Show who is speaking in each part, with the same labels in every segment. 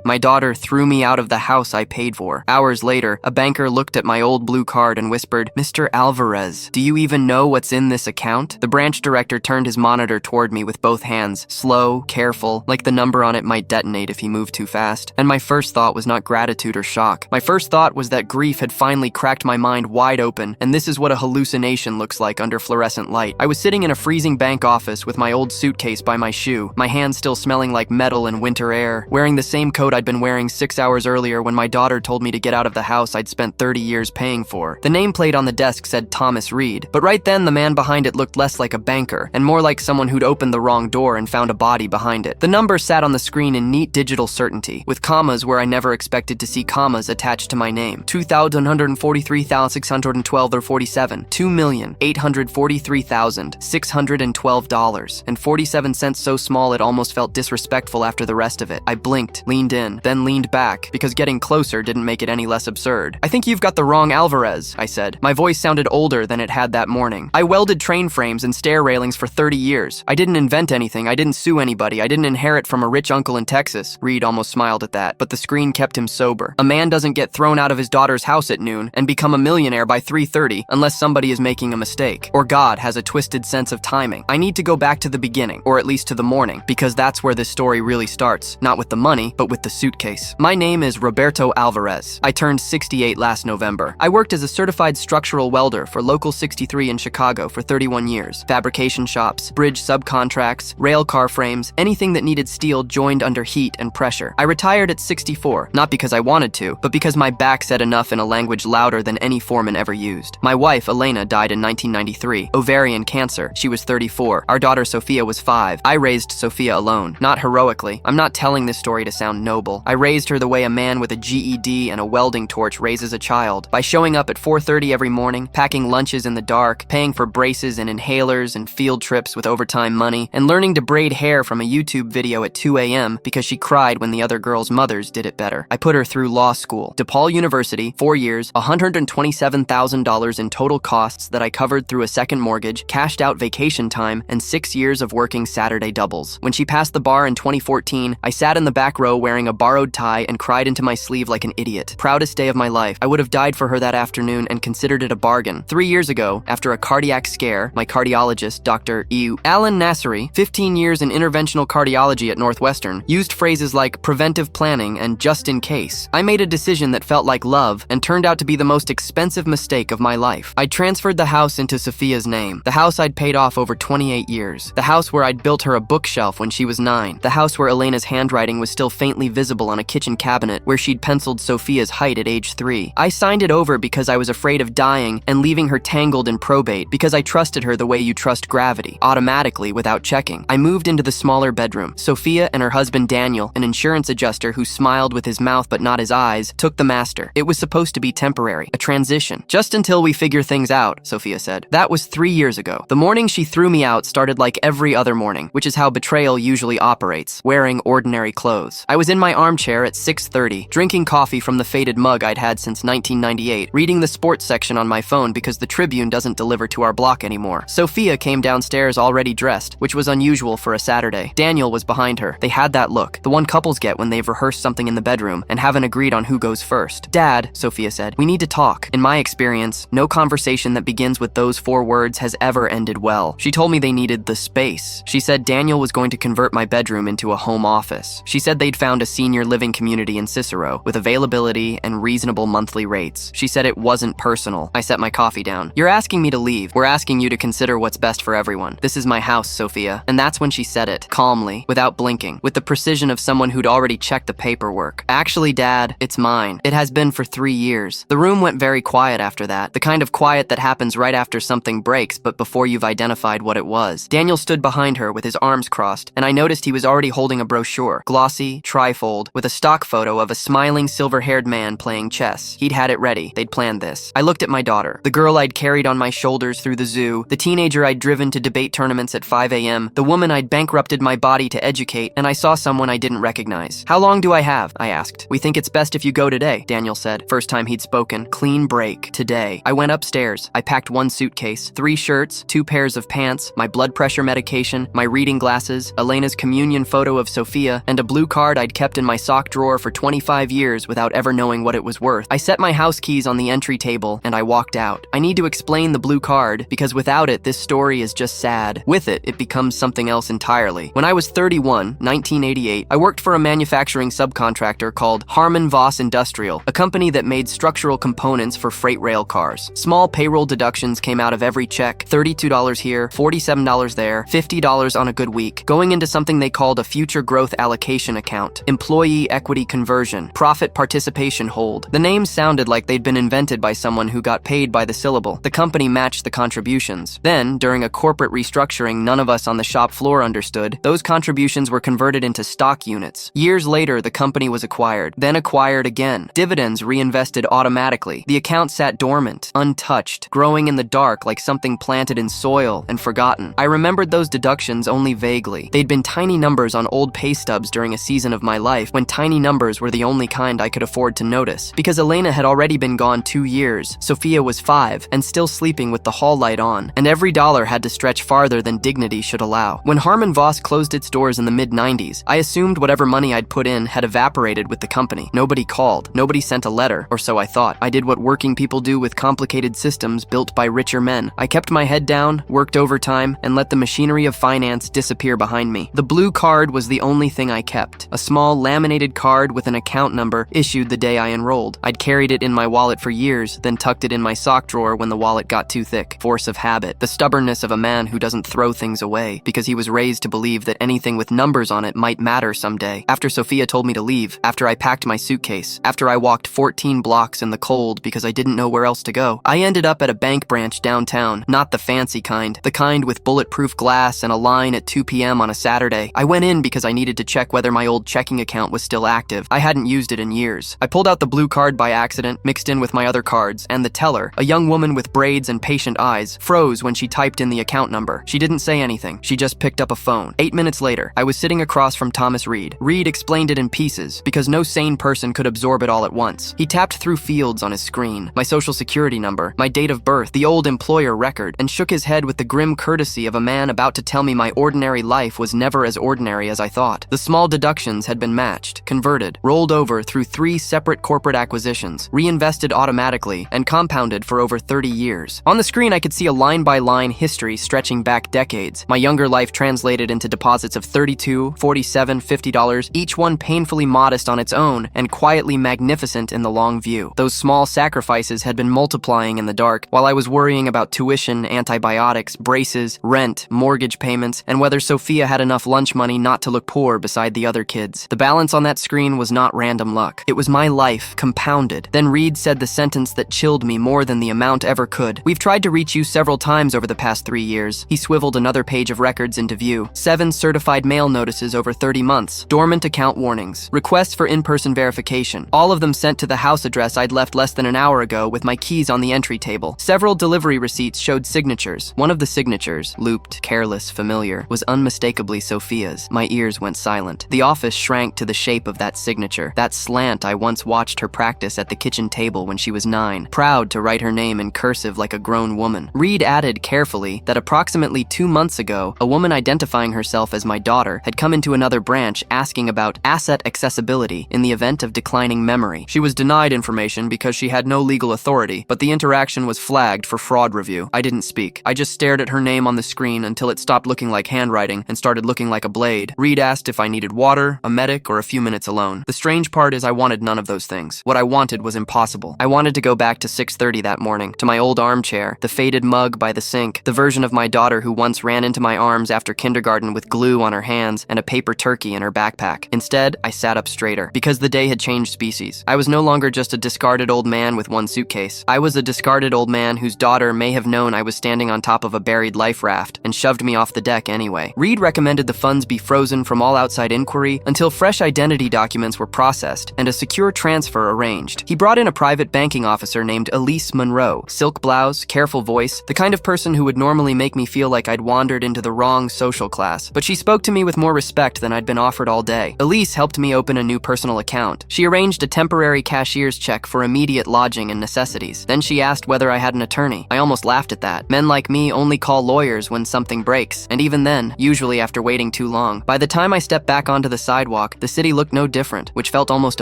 Speaker 1: My daughter threw me out of the house I paid for. Hours later, a banker looked at my old blue card and whispered, "Mr. Alvarez, do you even know what's in this account?" The branch director turned his monitor toward me with both hands, slow, careful, like the number on it might detonate if he moved too fast. And my first thought was not gratitude or shock. My first thought was that grief had finally cracked my mind wide open, and this is what a hallucination looks like under fluorescent light. I was sitting in a freezing bank office with my old suitcase by my shoe, my hands still smelling like metal and winter air, wearing the same coat I'd been wearing 6 hours earlier when my daughter told me to get out of the house I'd spent 30 years paying for. The nameplate on the desk said Thomas Reed, but right then the man behind it looked less like a banker and more like someone who'd opened the wrong door and found a body behind it. The number sat on the screen in neat digital certainty, with commas where I never expected to see commas attached to my name. 2,143,612 or 47. $2,843,612.47, so small it almost felt disrespectful after the rest of it. I blinked, leaned in, then leaned back, because getting closer didn't make it any less absurd. "I think you've got the wrong Alvarez," I said. My voice sounded older than it had that morning. "I welded train frames and stair railings for 30 years. I didn't invent anything, I didn't sue anybody, I didn't inherit from a rich uncle in Texas." Reed almost smiled at that, but the screen kept him sober. A man doesn't get thrown out of his daughter's house at noon and become a millionaire by 3:30 unless somebody is making a mistake, or God has a twisted sense of timing. I need to go back to the beginning, or at least to the morning, because that's where this story really starts, not with the money, but with the suitcase. My name is Roberto Alvarez. I turned 68 last November. I worked as a certified structural welder for Local 63 in Chicago for 31 years. Fabrication shops, bridge subcontracts, rail car frames, anything that needed steel joined under heat and pressure. I retired at 64, not because I wanted to, but because my back said enough in a language louder than any foreman ever used. My wife, Elena, died in 1993. Ovarian cancer. She was 34. Our daughter, Sophia, was 5. I raised Sophia alone. Not heroically. I'm not telling this story to sound noble. I raised her the way a man with a GED and a welding torch raises a child, by showing up at 4:30 every morning, packing lunches in the dark, paying for braces and inhalers and field trips with overtime money, and learning to braid hair from a YouTube video at 2 a.m. because she cried when the other girls' mothers did it better. I put her through law school. DePaul University, 4 years, $127,000 in total costs that I covered through a second mortgage, cashed out vacation time, and 6 years of working Saturday doubles. When she passed the bar in 2014, I sat in the back row wearing a borrowed tie and cried into my sleeve like an idiot. Proudest day of my life. I would have died for her that afternoon and considered it a bargain. 3 years ago, after a cardiac scare, my cardiologist, Dr. Alan Nasseri, 15 years in interventional cardiology at Northwestern, used phrases like preventive planning and just in case. I made a decision that felt like love and turned out to be the most expensive mistake of my life. I transferred the house into Sophia's name, the house I'd paid off over 28 years, the house where I'd built her a bookshelf when she was 9, the house where Elena's handwriting was still faintly visible on a kitchen cabinet where she'd penciled Sophia's height at age 3. I signed it over because I was afraid of dying and leaving her tangled in probate, because I trusted her the way you trust gravity, automatically without checking. I moved into the smaller bedroom. Sophia and her husband Daniel, an insurance adjuster who smiled with his mouth but not his eyes, took the master. It was supposed to be temporary, a transition. Just until we figure things out, Sophia said. That was 3 years ago. The morning she threw me out started like every other morning, which is how betrayal usually operates, wearing ordinary clothes. I was in my armchair at 6:30, drinking coffee from the faded mug I'd had since 1998, reading the sports section on my phone because the Tribune doesn't deliver to our block anymore. Sophia came downstairs already dressed, which was unusual for a Saturday. Daniel was behind her. They had that look, the one couples get when they've rehearsed something in the bedroom and haven't agreed on who goes first. "Dad," Sophia said, "we need to talk." In my experience, no conversation that begins with those 4 words has ever ended well. She told me they needed the space. She said Daniel was going to convert my bedroom into a home office. She said they'd found a senior living community in Cicero with availability and reasonable monthly rates. She said it wasn't personal. I set my coffee down. "You're asking me to leave. We're asking you to consider what's best for everyone. This is my house, Sophia." And that's when she said it, calmly, without blinking, with the precision of someone who'd already checked the paperwork. "Actually, Dad, it's mine. It has been for 3 years. The room went very quiet after that, the kind of quiet that happens right after something breaks but before you've identified what it was. Daniel stood behind her with his arms crossed, and I noticed he was already holding a brochure, glossy, trifold, with a stock photo of a smiling silver-haired man playing chess. He'd had it ready. They'd planned this. I looked at my daughter, the girl I'd carried on my shoulders through the zoo, the teenager I'd driven to debate tournaments at 5 a.m., the woman I'd bankrupted my body to educate, and I saw someone I didn't recognize. "How long do I have?" I asked. "We think it's best if you go today," Daniel said. First time he'd spoken. Clean break. Today. I went upstairs. I packed 1 suitcase, 3 shirts, 2 pairs of pants, my blood pressure medication, my reading glasses, Elena's communion photo of Sophia, and a blue card I'd kept kept in my sock drawer for 25 years without ever knowing what it was worth. I set my house keys on the entry table and I walked out. I need to explain the blue card because without it, this story is just sad. With it, it becomes something else entirely. When I was 31, 1988, I worked for a manufacturing subcontractor called Harman Voss Industrial, a company that made structural components for freight rail cars. Small payroll deductions came out of every check, $32 here, $47 there, $50 on a good week, going into something they called a future growth allocation account, employee equity conversion, profit participation hold. The names sounded like they'd been invented by someone who got paid by the syllable. The company matched the contributions. Then, during a corporate restructuring none of us on the shop floor understood, those contributions were converted into stock units. Years later, the company was acquired, then acquired again. Dividends reinvested automatically. The account sat dormant, untouched, growing in the dark like something planted in soil and forgotten. I remembered those deductions only vaguely. They'd been tiny numbers on old pay stubs during a season of my life when tiny numbers were the only kind I could afford to notice. Because Elena had already been gone 2 years, Sophia was 5 and still sleeping with the hall light on, and every dollar had to stretch farther than dignity should allow. When Harman Voss closed its doors in the mid-90s, I assumed whatever money I'd put in had evaporated with the company. Nobody called, nobody sent a letter, or so I thought. I did what working people do with complicated systems built by richer men. I kept my head down, worked overtime, and let the machinery of finance disappear behind me. The blue card was the only thing I kept. A small laminated card with an account number issued the day I enrolled. I'd carried it in my wallet for years, then tucked it in my sock drawer when the wallet got too thick. Force of habit. The stubbornness of a man who doesn't throw things away because he was raised to believe that anything with numbers on it might matter someday. After Sophia told me to leave, after I packed my suitcase, after I walked 14 blocks in the cold because I didn't know where else to go, I ended up at a bank branch downtown. Not the fancy kind, the kind with bulletproof glass and a line at 2 p.m. on a Saturday. I went in because I needed to check whether my old checking account was still active. I hadn't used it in years. I pulled out the blue card by accident, mixed in with my other cards, and the teller, a young woman with braids and patient eyes, froze when she typed in the account number. She didn't say anything. She just picked up a phone. 8 minutes later, I was sitting across from Thomas Reed. Reed explained it in pieces because no sane person could absorb it all at once. He tapped through fields on his screen, my social security number, my date of birth, the old employer record, and shook his head with the grim courtesy of a man about to tell me my ordinary life was never as ordinary as I thought. The small deductions had been matched, converted, rolled over through 3 separate corporate acquisitions, reinvested automatically, and compounded for over 30 years. On the screen, I could see a line-by-line history stretching back decades. My younger life translated into deposits of $32, $47, $50, each one painfully modest on its own and quietly magnificent in the long view. Those small sacrifices had been multiplying in the dark while I was worrying about tuition, antibiotics, braces, rent, mortgage payments, and whether Sophia had enough lunch money not to look poor beside the other kids. The balance on that screen was not random luck. It was my life, compounded. Then Reed said the sentence that chilled me more than the amount ever could. We've tried to reach you several times over the past 3 years. He swiveled another page of records into view. 7 certified mail notices over 30 months. Dormant account warnings. Requests for in-person verification. All of them sent to the house address I'd left less than an hour ago with my keys on the entry table. Several delivery receipts showed signatures. One of the signatures, looped, careless, familiar, was unmistakably Sophia's. My ears went silent. The office shrank to the shape of that signature. That slant I once watched her practice at the kitchen table when she was 9, proud to write her name in cursive like a grown woman. Reed added carefully that approximately 2 months ago, a woman identifying herself as my daughter had come into another branch asking about asset accessibility in the event of declining memory. She was denied information because she had no legal authority, but the interaction was flagged for fraud review. I didn't speak. I just stared at her name on the screen until it stopped looking like handwriting and started looking like a blade. Reed asked if I needed water, a medic, or a few minutes alone. The strange part is I wanted none of those things. What I wanted was impossible. I wanted to go back to 6:30 that morning, to my old armchair, the faded mug by the sink, the version of my daughter who once ran into my arms after kindergarten with glue on her hands and a paper turkey in her backpack. Instead, I sat up straighter, because the day had changed species. I was no longer just a discarded old man with one suitcase. I was a discarded old man whose daughter may have known I was standing on top of a buried life raft and shoved me off the deck anyway. Reed recommended the funds be frozen from all outside inquiry until fresh identity documents were processed and a secure transfer arranged. He brought in a private banking officer named Elise Monroe, silk blouse, careful voice, the kind of person who would normally make me feel like I'd wandered into the wrong social class. But she spoke to me with more respect than I'd been offered all day. Elise helped me open a new personal account. She arranged a temporary cashier's check for immediate lodging and necessities. Then she asked whether I had an attorney. I almost laughed at that. Men like me only call lawyers when something breaks, and even then, usually after waiting too long. By the time I stepped back onto the sidewalk, the The city looked no different, which felt almost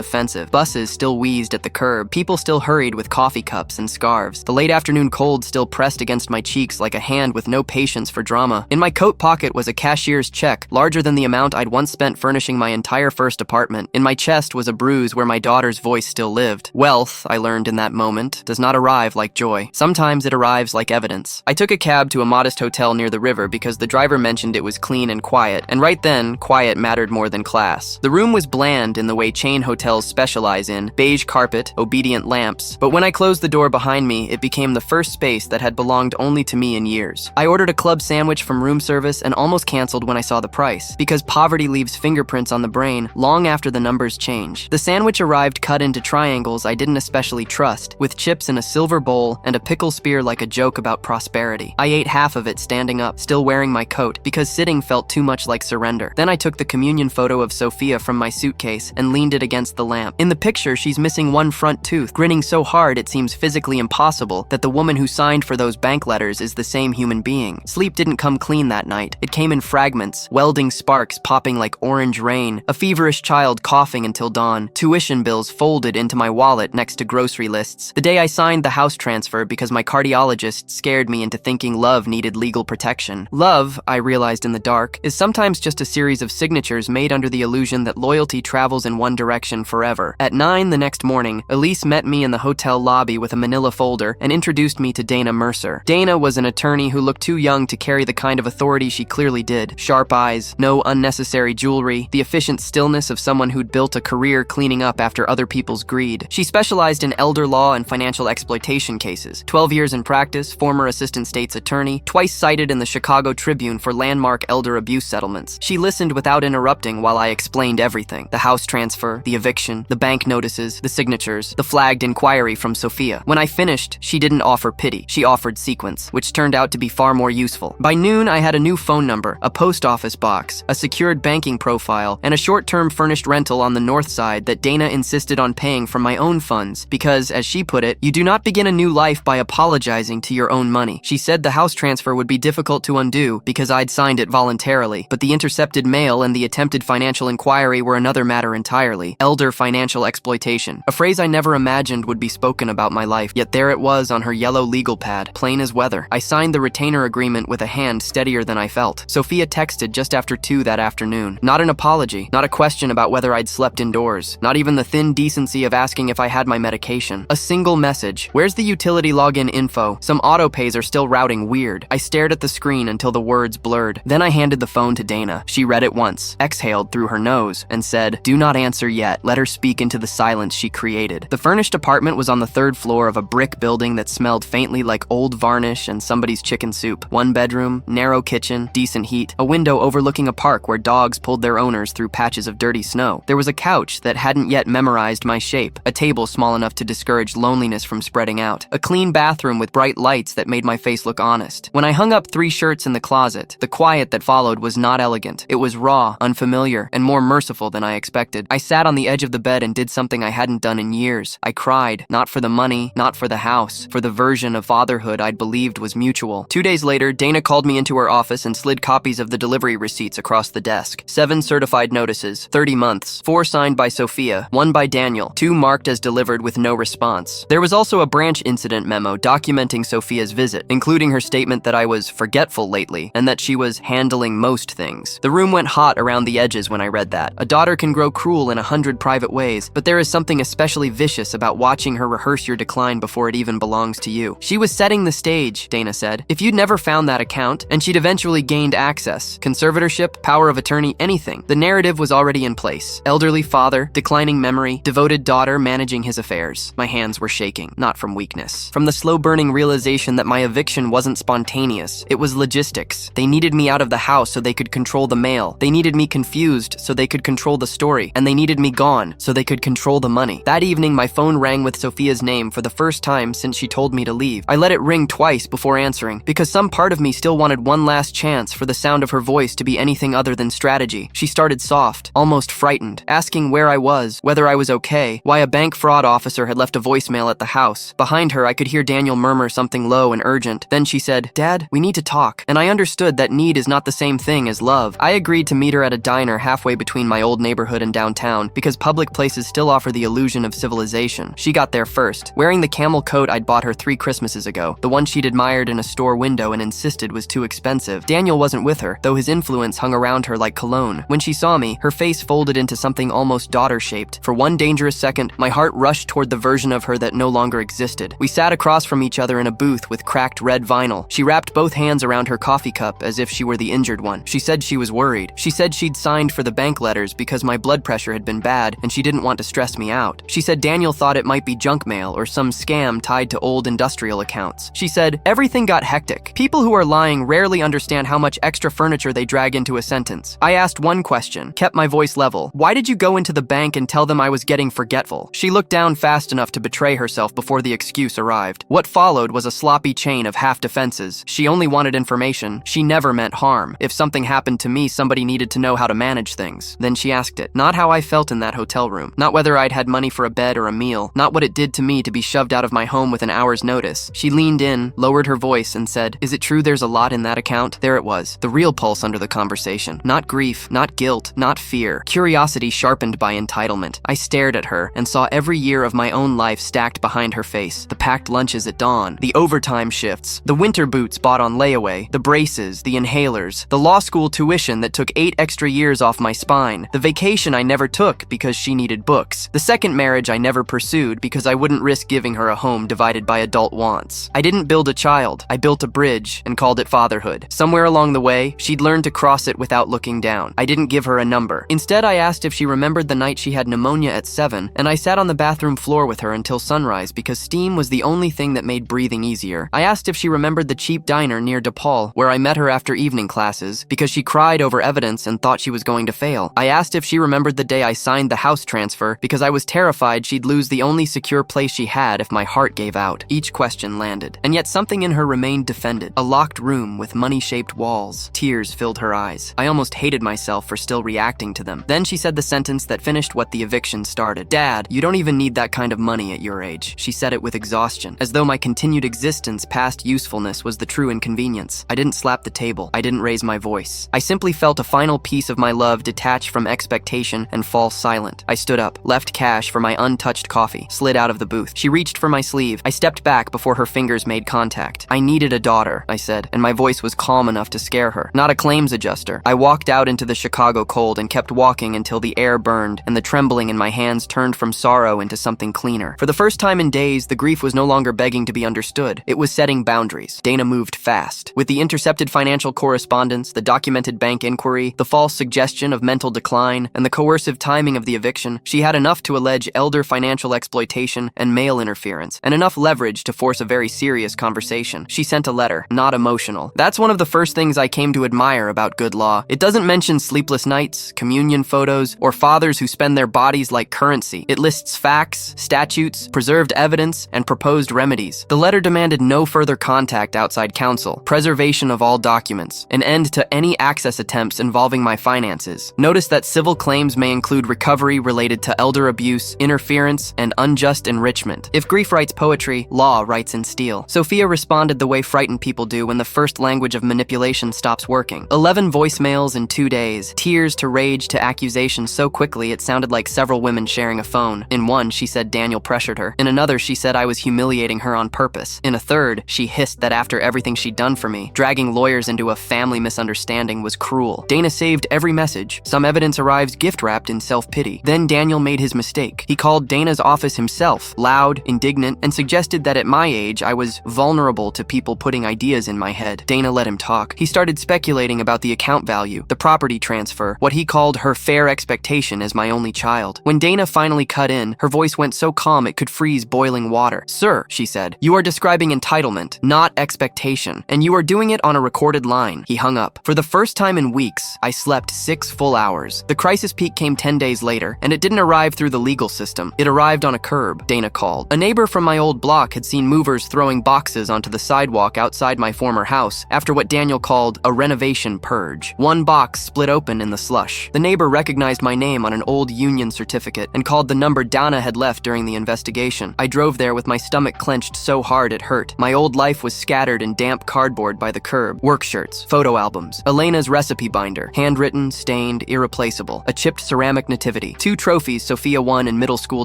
Speaker 1: offensive. Buses still wheezed at the curb. People still hurried with coffee cups and scarves. The late afternoon cold still pressed against my cheeks like a hand with no patience for drama. In my coat pocket was a cashier's check, larger than the amount I'd once spent furnishing my entire first apartment. In my chest was a bruise where my daughter's voice still lived. Wealth, I learned in that moment, does not arrive like joy. Sometimes it arrives like evidence. I took a cab to a modest hotel near the river because the driver mentioned it was clean and quiet, and right then, quiet mattered more than class. The room was bland in the way chain hotels specialize in, beige carpet, obedient lamps, but when I closed the door behind me, it became the first space that had belonged only to me in years. I ordered a club sandwich from room service and almost canceled when I saw the price, because poverty leaves fingerprints on the brain long after the numbers change. The sandwich arrived cut into triangles I didn't especially trust, with chips in a silver bowl and a pickle spear like a joke about prosperity. I ate half of it standing up, still wearing my coat, because sitting felt too much like surrender. Then I took the communion photo of Sophia from my suitcase and leaned it against the lamp. In the picture, she's missing one front tooth, grinning so hard it seems physically impossible that the woman who signed for those bank letters is the same human being. Sleep didn't come clean that night. It came in fragments, welding sparks popping like orange rain, a feverish child coughing until dawn, tuition bills folded into my wallet next to grocery lists. The day I signed the house transfer because my cardiologist scared me into thinking love needed legal protection. Love, I realized in the dark, is sometimes just a series of signatures made under the illusion that loyalty travels in one direction forever. At 9 the next morning, Elise met me in the hotel lobby with a manila folder and introduced me to Dana Mercer. Dana was an attorney who looked too young to carry the kind of authority she clearly did. Sharp eyes, no unnecessary jewelry, the efficient stillness of someone who'd built a career cleaning up after other people's greed. She specialized in elder law and financial exploitation cases. 12 years in practice, former assistant state's attorney, twice cited in the Chicago Tribune for landmark elder abuse settlements. She listened without interrupting while I explained everything. The house transfer, the eviction, the bank notices, the signatures, the flagged inquiry from Sophia. When I finished, she didn't offer pity. She offered sequence, which turned out to be far more useful. By noon, I had a new phone number, a post office box, a secured banking profile, and a short-term furnished rental on the north side that Dana insisted on paying from my own funds because, as she put it, you do not begin a new life by apologizing to your own money. She said the house transfer would be difficult to undo because I'd signed it voluntarily, but the intercepted mail and the attempted financial inquiry were another matter entirely. Elder financial exploitation, a phrase I never imagined would be spoken about my life, yet there it was on her yellow legal pad, plain as weather. I signed the retainer agreement with a hand steadier than I felt. Sophia texted just after 2 that afternoon. Not an apology, not a question about whether I'd slept indoors, not even the thin decency of asking if I had my medication. A single message. Where's the utility login info? Some auto pays are still routing weird. I stared at the screen until the words blurred. Then I handed the phone to Dana. She read it once, exhaled through her nose, and said, "Do not answer yet. Let her speak into the silence she created." The furnished apartment was on the 3rd floor of a brick building that smelled faintly like old varnish and somebody's chicken soup. 1 bedroom, narrow kitchen, decent heat, a window overlooking a park where dogs pulled their owners through patches of dirty snow. There was a couch that hadn't yet memorized my shape, a table small enough to discourage loneliness from spreading out, a clean bathroom with bright lights that made my face look honest. When I hung up 3 shirts in the closet, the quiet that followed was not elegant. It was raw, unfamiliar, and more merciful than I expected. I sat on the edge of the bed and did something I hadn't done in years. I cried, not for the money, not for the house, for the version of fatherhood I'd believed was mutual. 2 days later, Dana called me into her office and slid copies of the delivery receipts across the desk. 7 certified notices, 30 months, 4 signed by Sophia, 1 by Daniel, 2 marked as delivered with no response. There was also a branch incident memo documenting Sophia's visit, including her statement that I was forgetful lately and that she was handling most things. The room went hot around the edges when I read that. A daughter can grow cruel in 100 private ways, but there is something especially vicious about watching her rehearse your decline before it even belongs to you. She was setting the stage, Dana said. If you'd never found that account, and she'd eventually gained access, conservatorship, power of attorney, anything, the narrative was already in place. Elderly father, declining memory, devoted daughter managing his affairs. My hands were shaking, not from weakness. From the slow-burning realization that my eviction wasn't spontaneous, it was logistics. They needed me out of the house so they could control the mail. They needed me confused so they could control the story. And they needed me gone so they could control the money. That evening, my phone rang with Sophia's name for the first time since she told me to leave. I let it ring twice before answering, because some part of me still wanted one last chance for the sound of her voice to be anything other than strategy. She started soft, almost frightened, asking where I was, whether I was okay, why a bank fraud officer had left a voicemail at the house. Behind her, I could hear Daniel murmur something low and urgent. Then she said, "Dad, we need to talk." And I understood that need is not the same thing as love. I agreed to meet her at a diner halfway between my my old neighborhood and downtown because public places still offer the illusion of civilization. She got there first, wearing the camel coat I'd bought her 3 Christmases ago, the one she'd admired in a store window and insisted was too expensive. Daniel wasn't with her, though his influence hung around her like cologne. When she saw me, her face folded into something almost daughter-shaped. For one dangerous second, my heart rushed toward the version of her that no longer existed. We sat across from each other in a booth with cracked red vinyl. She wrapped both hands around her coffee cup as if she were the injured one. She said she was worried. She said she'd signed for the bank letters because my blood pressure had been bad and she didn't want to stress me out. She said Daniel thought it might be junk mail or some scam tied to old industrial accounts. She said, everything got hectic. People who are lying rarely understand how much extra furniture they drag into a sentence. I asked one question, kept my voice level. Why did you go into the bank and tell them I was getting forgetful? She looked down fast enough to betray herself before the excuse arrived. What followed was a sloppy chain of half defenses. She only wanted information. She never meant harm. If something happened to me, somebody needed to know how to manage things. Then she asked it. Not how I felt in that hotel room. Not whether I'd had money for a bed or a meal. Not what it did to me to be shoved out of my home with an hour's notice. She leaned in, lowered her voice, and said, "Is it true there's a lot in that account?" There it was, the real pulse under the conversation. Not grief, not guilt, not fear. Curiosity sharpened by entitlement. I stared at her and saw every year of my own life stacked behind her face. The packed lunches at dawn, the overtime shifts, the winter boots bought on layaway, the braces, the inhalers, the law school tuition that took 8 extra years off my spine, the vacation I never took because she needed books, the second marriage I never pursued because I wouldn't risk giving her a home divided by adult wants. I didn't build a child, I built a bridge and called it fatherhood. Somewhere along the way, she'd learned to cross it without looking down. I didn't give her a number. Instead, I asked if she remembered the night she had pneumonia at 7, and I sat on the bathroom floor with her until sunrise because steam was the only thing that made breathing easier. I asked if she remembered the cheap diner near DePaul where I met her after evening classes because she cried over evidence and thought she was going to fail. I asked if she remembered the day I signed the house transfer because I was terrified she'd lose the only secure place she had if my heart gave out. Each question landed, and yet something in her remained defended. A locked room with money-shaped walls. Tears filled her eyes. I almost hated myself for still reacting to them. Then she said the sentence that finished what the eviction started. "Dad, you don't even need that kind of money at your age." She said it with exhaustion, as though my continued existence past usefulness was the true inconvenience. I didn't slap the table. I didn't raise my voice. I simply felt a final piece of my love detached from expectation and fall silent. I stood up, left cash for my untouched coffee, slid out of the booth. She reached for my sleeve. I stepped back before her fingers made contact. "I needed a daughter," I said, and my voice was calm enough to scare her. Not a claims adjuster. I walked out into the Chicago cold and kept walking until the air burned and the trembling in my hands turned from sorrow into something cleaner. For the first time in days, the grief was no longer begging to be understood. It was setting boundaries. Dana moved fast. With the intercepted financial correspondence, the documented bank inquiry, the false suggestion of mental decline, and the coercive timing of the eviction, she had enough to allege elder financial exploitation and male interference, and enough leverage to force a very serious conversation. She sent a letter, not emotional. That's one of the first things I came to admire about good law. It doesn't mention sleepless nights, communion photos, or fathers who spend their bodies like currency. It lists facts, statutes, preserved evidence, and proposed remedies. The letter demanded no further contact outside counsel, preservation of all documents, an end to any access attempts involving my finances. Notice that civil claims may include recovery related to elder abuse, interference, and unjust enrichment. If grief writes poetry, law writes in steel. Sophia responded the way frightened people do when the first language of manipulation stops working. 11 voicemails in 2 days, tears to rage to accusation so quickly it sounded like several women sharing a phone. In one, she said Daniel pressured her. In another, she said I was humiliating her on purpose. In a third, she hissed that after everything she'd done for me, dragging lawyers into a family misunderstanding was cruel. Dana saved every message. Some evidence arrives gift-wrapped in self-pity. Then Daniel made his mistake. He called Dana's office himself, loud, indignant, and suggested that at my age, I was vulnerable to people putting ideas in my head. Dana let him talk. He started speculating about the account value, the property transfer, what he called her fair expectation as my only child. When Dana finally cut in, her voice went so calm it could freeze boiling water. "Sir," she said, "you are describing entitlement, not expectation, and you are doing it on a recorded line." He hung up. For the first time in weeks, I slept 6 full hours. The crisis peak came 10 days later, and it didn't arrive through the legal system. It arrived on a curb, Dana called. A neighbor from my old block had seen movers throwing boxes onto the sidewalk outside my former house after what Daniel called a renovation purge. One box split open in the slush. The neighbor recognized my name on an old union certificate and called the number Dana had left during the investigation. I drove there with my stomach clenched so hard it hurt. My old life was scattered in damp cardboard by the curb. Work shirts, photo albums, Elena's recipe binder, handwritten, stained, irreplaceable. irreplaceable. A chipped ceramic nativity. 2 trophies Sophia won in middle school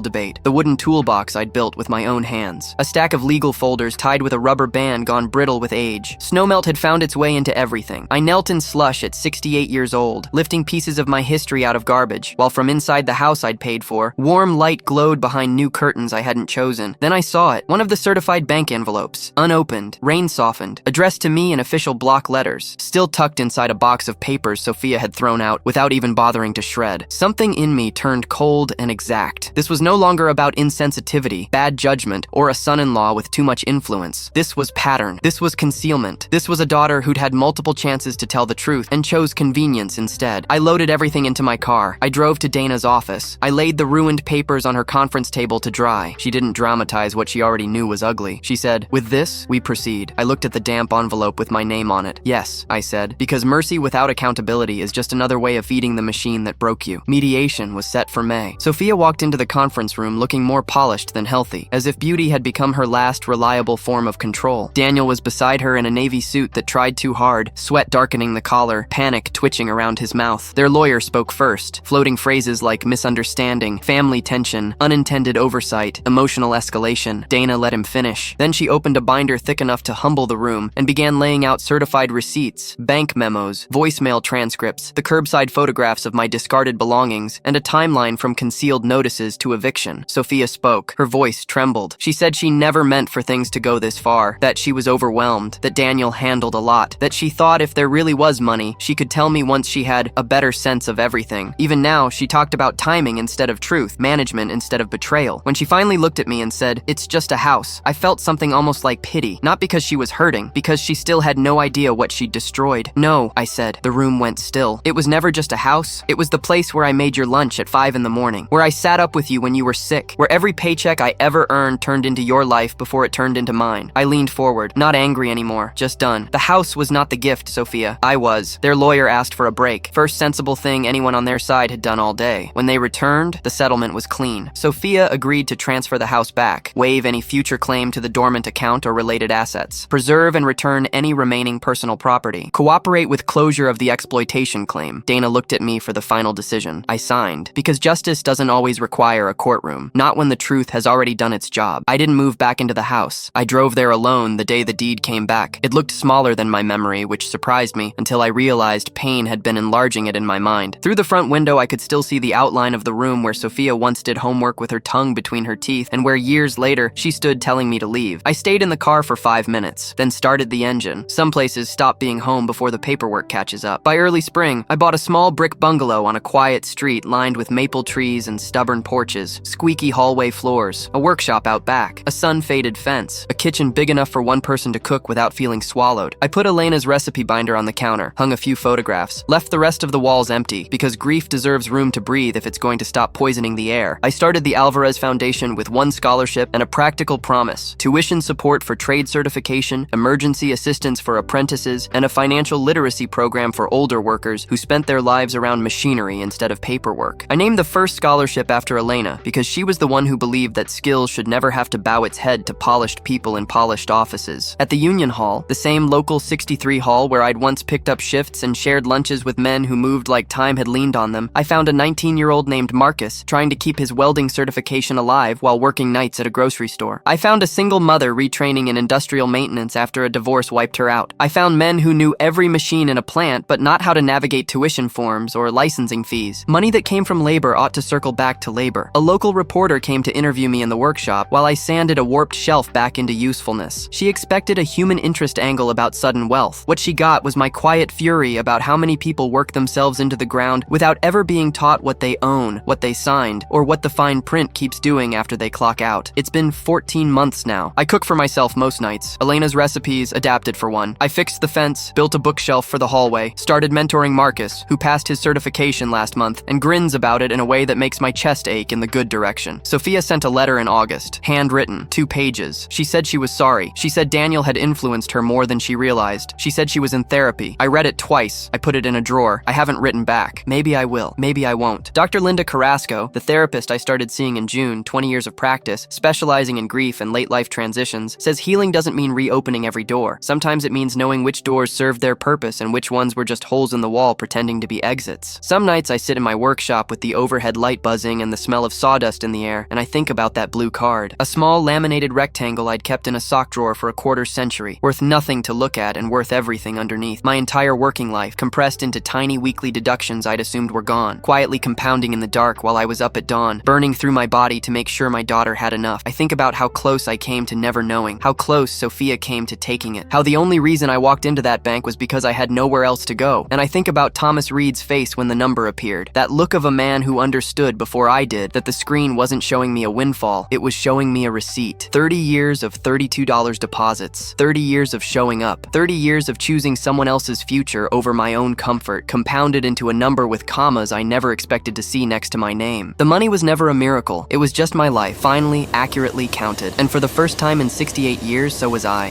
Speaker 1: debate. The wooden toolbox I'd built with my own hands. A stack of legal folders tied with a rubber band gone brittle with age. Snowmelt had found its way into everything. I knelt in slush at 68 years old, lifting pieces of my history out of garbage, while from inside the house I'd paid for, warm light glowed behind new curtains I hadn't chosen. Then I saw it. One of the certified bank envelopes. Unopened. Rain softened. Addressed to me in official block letters. Still tucked inside a box of papers Sophia had thrown out without even bothering to shred. Something in me turned cold and exact. This was no longer about insensitivity, bad judgment, or a son-in-law with too much influence. This was pattern. This was concealment. This was a daughter who'd had multiple chances to tell the truth and chose convenience instead. I loaded everything into my car. I drove to Dana's office. I laid the ruined papers on her conference table to dry. She didn't dramatize what she already knew was ugly. She said, "With this, we proceed." I looked at the damp envelope with my name on it. "Yes," I said, because mercy without accountability is just another way of feeding the machine that broke you. Mediation was set for May. Sophia walked into the conference room looking more polished than healthy, as if beauty had become her last reliable form of control. Daniel was beside her in a navy suit that tried too hard, sweat darkening the collar, panic twitching around his mouth. Their lawyer spoke first, floating phrases like misunderstanding, family tension, unintended oversight, emotional escalation. Dana let him finish. Then she opened a binder thick enough to humble the room and began laying out certified receipts, bank memos, voicemail transcripts, the curbside photographs of my discarded belongings, and a timeline from concealed notices to eviction. Sophia spoke. Her voice trembled. She said she never meant for things to go this far, that she was overwhelmed, that Daniel handled a lot, that she thought if there really was money, she could tell me once she had a better sense of everything. Even now, she talked about timing instead of truth, management instead of betrayal. When she finally looked at me and said, "It's just a house," I felt something almost like pity, not because she was hurting, because she still had no idea what she'd destroyed. "No," I said. The room went still. "It was never just a house. It was the place where I made your lunch at 5 in the morning, where I sat up with you when you were sick, where every paycheck I ever earned turned into your life before it turned into mine." I leaned forward, not angry anymore, just done. "The house was not the gift, Sophia. I was." Their lawyer asked for a break. First sensible thing anyone on their side had done all day. When they returned, the settlement was clean. Sophia agreed to transfer the house back, waive any future claim to the dormant account or related assets, preserve and return any remaining personal property, cooperate with closure of the exploitation claim. Dana looked at me for the final decision. I signed, because justice doesn't always require a courtroom, not when the truth has already done its job. I didn't move back into the house. I drove there alone the day the deed came back. It looked smaller than my memory, which surprised me until I realized pain had been enlarging it in my mind. Through the front window, I could still see the outline of the room where Sophia once did homework with her tongue between her teeth, and where years later, she stood telling me to leave. I stayed in the car for 5 minutes, then started the engine. Some places stop being home before the paperwork catches up. By early spring, I bought a small brick bungalow on a quiet street lined with maple trees and stubborn porches, squeaky hallway floors, a workshop out back, a sun-faded fence, a kitchen big enough for one person to cook without feeling swallowed. I put Elena's recipe binder on the counter, hung a few photographs, left the rest of the walls empty, because grief deserves room to breathe if it's going to stop poisoning the air. I started the Alvarez Foundation with 1 scholarship and a practical promise: tuition support for trade certification, emergency assistance for apprentices, and a financial literacy program for older workers who spent their lives around machinery instead of paperwork. I named the first scholarship after Elena because she was the one who believed that skills should never have to bow its head to polished people in polished offices. At the Union Hall, the same local 63 hall where I'd once picked up shifts and shared lunches with men who moved like time had leaned on them, I found a 19-year-old named Marcus trying to keep his welding certification alive while working nights at a grocery store. I found a single mother retraining in industrial maintenance after a divorce wiped her out. I found men who knew every machine in a plant but not how to navigate tuition forms or licensing fees. Money that came from labor ought to circle back to labor. A local reporter came to interview me in the workshop while I sanded a warped shelf back into usefulness. She expected a human interest angle about sudden wealth. What she got was my quiet fury about how many people work themselves into the ground without ever being taught what they own, what they signed, or what the fine print keeps doing after they clock out. It's been 14 months now. I cook for myself most nights. Elena's recipes adapted for one. I fixed the fence, built a bookshelf for the hallway, started mentoring Marcus, who passed his certification last month, and grins about it in a way that makes my chest ache in the good direction. Sophia sent a letter in August, handwritten, 2 pages. She said she was sorry. She said Daniel had influenced her more than she realized. She said she was in therapy. I read it twice. I put it in a drawer. I haven't written back. Maybe I will. Maybe I won't. Dr. Linda Carrasco, the therapist I started seeing in June, 20 years of practice, specializing in grief and late life transitions, says healing doesn't mean reopening every door. Sometimes it means knowing which doors served their purpose and which ones were just holes in the wall pretending to be exits. sits. Some nights I sit in my workshop with the overhead light buzzing and the smell of sawdust in the air, and I think about that blue card. A small laminated rectangle I'd kept in a sock drawer for a quarter-century, worth nothing to look at and worth everything underneath. My entire working life, compressed into tiny weekly deductions I'd assumed were gone, quietly compounding in the dark while I was up at dawn, burning through my body to make sure my daughter had enough. I think about how close I came to never knowing, how close Sophia came to taking it, how the only reason I walked into that bank was because I had nowhere else to go. And I think about Thomas Reed's face when the number appeared, that look of a man who understood before I did that the screen wasn't showing me a windfall, it was showing me a receipt. 30 years of $32 deposits, 30 years of showing up, 30 years of choosing someone else's future over my own comfort, compounded into a number with commas I never expected to see next to my name. The money was never a miracle, it was just my life, finally, accurately counted. And for the first time in 68 years, so was I.